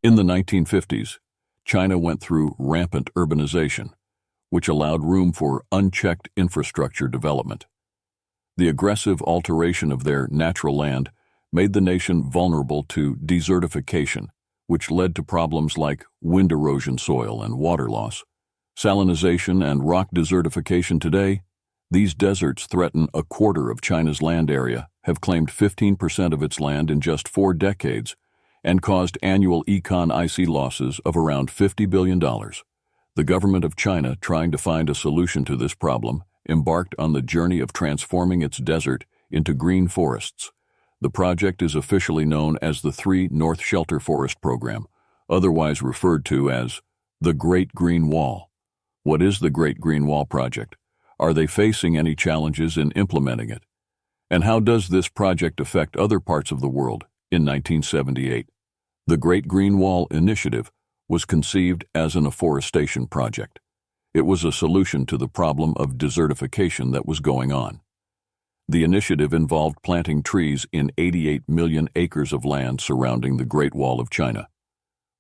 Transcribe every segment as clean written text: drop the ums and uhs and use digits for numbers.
In the 1950s, China went through rampant urbanization, which allowed room for unchecked infrastructure development. The aggressive alteration of their natural land made the nation vulnerable to desertification, which led to problems like wind erosion, soil and water loss. Salinization and rock desertification today, these deserts threaten a quarter of China's land area, have claimed 15% of its land in just 4 decades, and caused annual econ IC losses of around $50 billion. The government of China, trying to find a solution to this problem, embarked on the journey of transforming its desert into green forests. The project is officially known as the 3 North Shelter Forest Program, otherwise referred to as the Great Green Wall. What is the Great Green Wall Project? Are they facing any challenges in implementing it? And how does this project affect other parts of the world? In 1978, the Great Green Wall Initiative was conceived as an afforestation project. It was a solution to the problem of desertification that was going on. The initiative involved planting trees in 88 million acres of land surrounding the Great Wall of China.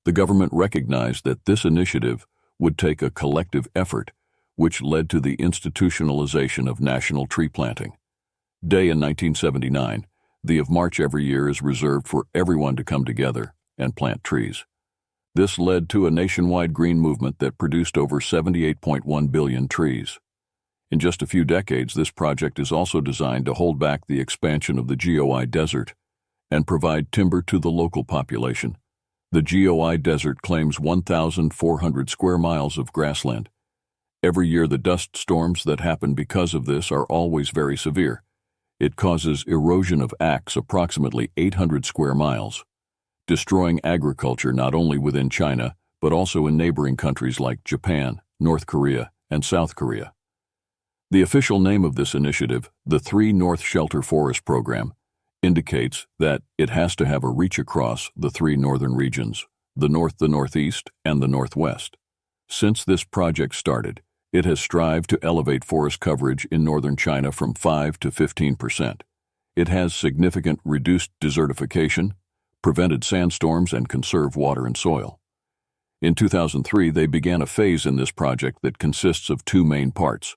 The government recognized that this initiative would take a collective effort, which led to the institutionalization of national tree planting. Day in 1979, the of March every year is reserved for everyone to come together and plant trees. This led to a nationwide green movement that produced over 78.1 billion trees. In just a few decades, this project is also designed to hold back the expansion of the GOI Desert and provide timber to the local population. The GOI Desert claims 1,400 square miles of grassland. Every year, the dust storms that happen because of this are always very severe. It causes erosion of approximately 800 square miles, destroying agriculture not only within China, but also in neighboring countries like Japan, North Korea, and South Korea. The official name of this initiative, the 3 North Shelter Forest Program, indicates that it has to have a reach across the 3 northern regions, the North, the Northeast, and the Northwest. Since this project started, it has strived to elevate forest coverage in northern China from 5 to 15%. It has significantly reduced desertification, prevented sandstorms, and conserved water and soil. In 2003, they began a phase in this project that consists of 2 main parts.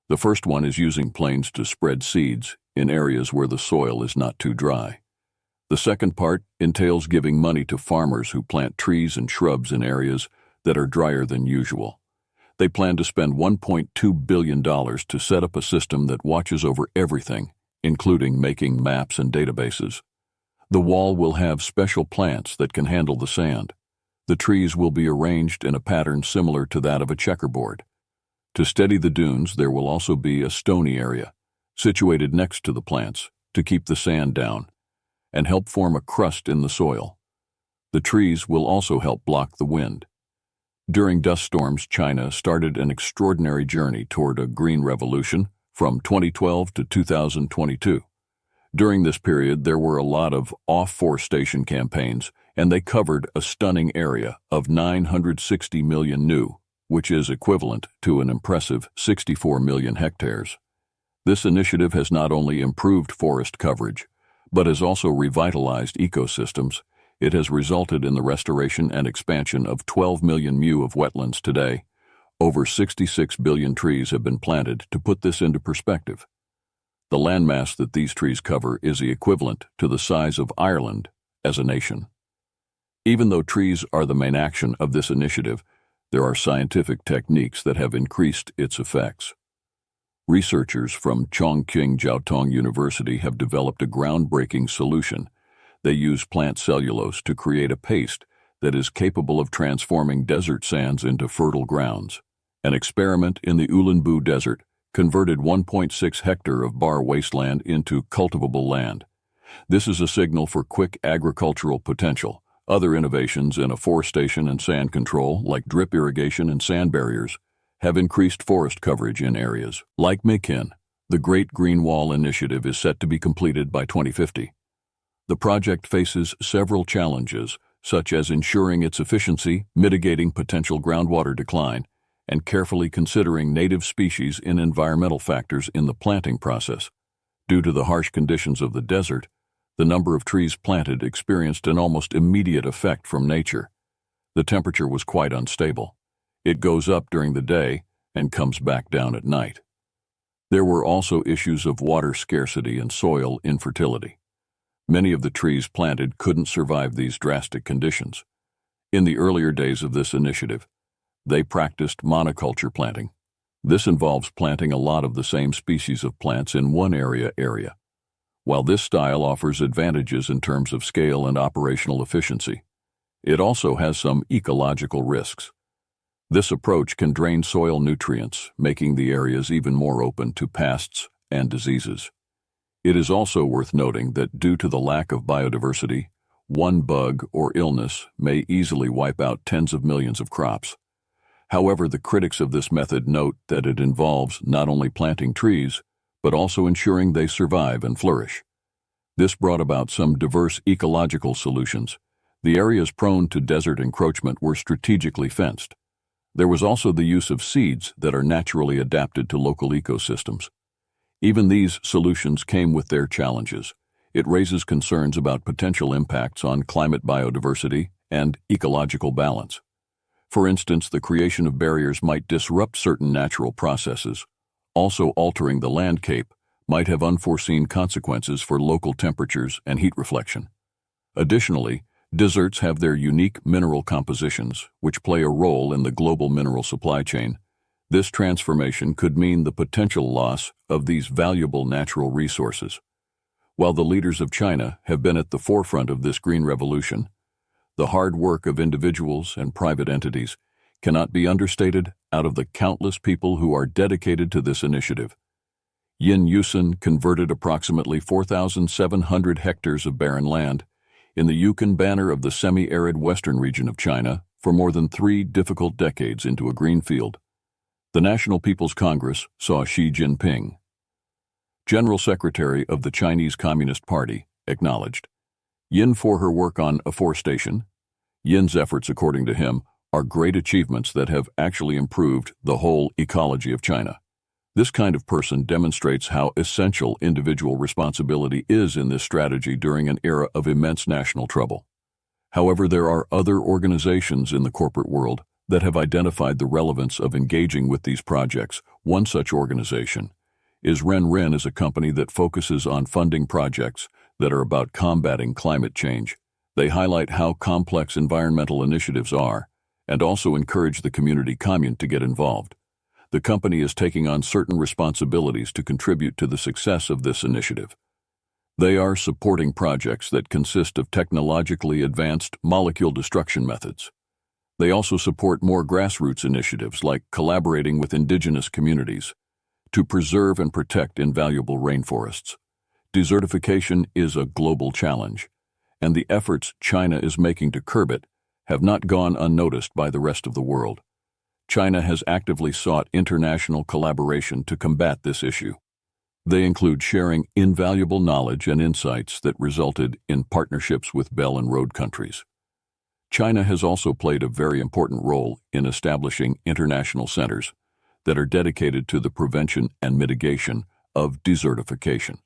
The first one is using planes to spread seeds in areas where the soil is not too dry. The second part entails giving money to farmers who plant trees and shrubs in areas that are drier than usual. They plan to spend $1.2 billion to set up a system that watches over everything, including making maps and databases. The wall will have special plants that can handle the sand. The trees will be arranged in a pattern similar to that of a checkerboard. To steady the dunes, there will also be a stony area, situated next to the plants, to keep the sand down and help form a crust in the soil. The trees will also help block the wind. During dust storms, China started an extraordinary journey toward a green revolution from 2012 to 2022. During this period, there were a lot of off-forestation campaigns, and they covered a stunning area of 960 million nu, which is equivalent to an impressive 64 million hectares. This initiative has not only improved forest coverage, but has also revitalized ecosystems. It has resulted in the restoration and expansion of 12 million mu of wetlands today. Over 66 billion trees have been planted. To put this into perspective, the landmass that these trees cover is the equivalent to the size of Ireland as a nation. Even though trees are the main action of this initiative, there are scientific techniques that have increased its effects. Researchers from Chongqing Jiaotong University have developed a groundbreaking solution. They use plant cellulose to create a paste that is capable of transforming desert sands into fertile grounds. An experiment in the Ulanbu Desert converted 1.6 hectare of bar wasteland into cultivable land. This is a signal for quick agricultural potential. Other innovations in afforestation and sand control, like drip irrigation and sand barriers, have increased forest coverage in areas. Like Mekhin, the Great Green Wall Initiative is set to be completed by 2050. The project faces several challenges, such as ensuring its efficiency, mitigating potential groundwater decline, and carefully considering native species and environmental factors in the planting process. Due to the harsh conditions of the desert, the number of trees planted experienced an almost immediate effect from nature. The temperature was quite unstable. It goes up during the day and comes back down at night. There were also issues of water scarcity and soil infertility. Many of the trees planted couldn't survive these drastic conditions. In the earlier days of this initiative, they practiced monoculture planting. This involves planting a lot of the same species of plants in one area. While this style offers advantages in terms of scale and operational efficiency, it also has some ecological risks. This approach can drain soil nutrients, making the areas even more open to pests and diseases. It is also worth noting that due to the lack of biodiversity, one bug or illness may easily wipe out tens of millions of crops. However, the critics of this method note that it involves not only planting trees, but also ensuring they survive and flourish. This brought about some diverse ecological solutions. The areas prone to desert encroachment were strategically fenced. There was also the use of seeds that are naturally adapted to local ecosystems. Even these solutions came with their challenges. It raises concerns about potential impacts on climate biodiversity and ecological balance. For instance, the creation of barriers might disrupt certain natural processes. Also, altering the landscape might have unforeseen consequences for local temperatures and heat reflection. Additionally, deserts have their unique mineral compositions, which play a role in the global mineral supply chain. This transformation could mean the potential loss of these valuable natural resources. While the leaders of China have been at the forefront of this green revolution, the hard work of individuals and private entities cannot be understated out of the countless people who are dedicated to this initiative. Yin Yusen converted approximately 4,700 hectares of barren land in the Yukon Banner of the semi-arid western region of China for more than 3 difficult decades into a green field. The National People's Congress saw Xi Jinping, General Secretary of the Chinese Communist Party, acknowledged Yin for her work on afforestation. Yin's efforts, according to him, are great achievements that have actually improved the whole ecology of China. This kind of person demonstrates how essential individual responsibility is in this strategy during an era of immense national trouble. However, there are other organizations in the corporate world that have identified the relevance of engaging with these projects. One such organization is Renren, is a company that focuses on funding projects that are about combating climate change. They highlight how complex environmental initiatives are and also encourage the community commune to get involved. The company is taking on certain responsibilities to contribute to the success of this initiative. They are supporting projects that consist of technologically advanced molecule destruction methods. They also support more grassroots initiatives like collaborating with indigenous communities to preserve and protect invaluable rainforests. Desertification is a global challenge, and the efforts China is making to curb it have not gone unnoticed by the rest of the world. China has actively sought international collaboration to combat this issue. They include sharing invaluable knowledge and insights that resulted in partnerships with Belt and Road countries. China has also played a very important role in establishing international centers that are dedicated to the prevention and mitigation of desertification.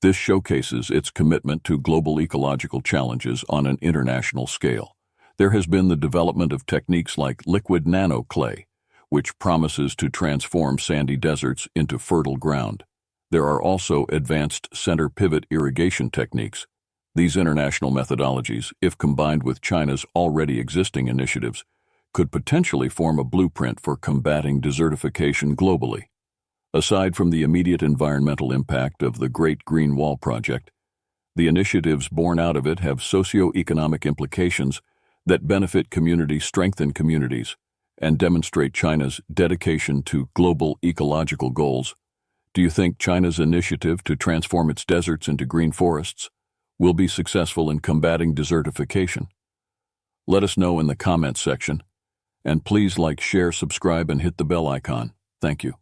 This showcases its commitment to global ecological challenges on an international scale. There has been the development of techniques like liquid nanoclay, which promises to transform sandy deserts into fertile ground. There are also advanced center pivot irrigation techniques. These international methodologies, if combined with China's already existing initiatives, could potentially form a blueprint for combating desertification globally. Aside from the immediate environmental impact of the Great Green Wall Project, the initiatives born out of it have socio-economic implications that benefit communities, strengthen communities, and demonstrate China's dedication to global ecological goals. Do you think China's initiative to transform its deserts into green forests will be successful in combating desertification? Let us know in the comments section, and please like, share, subscribe, and hit the bell icon. Thank you.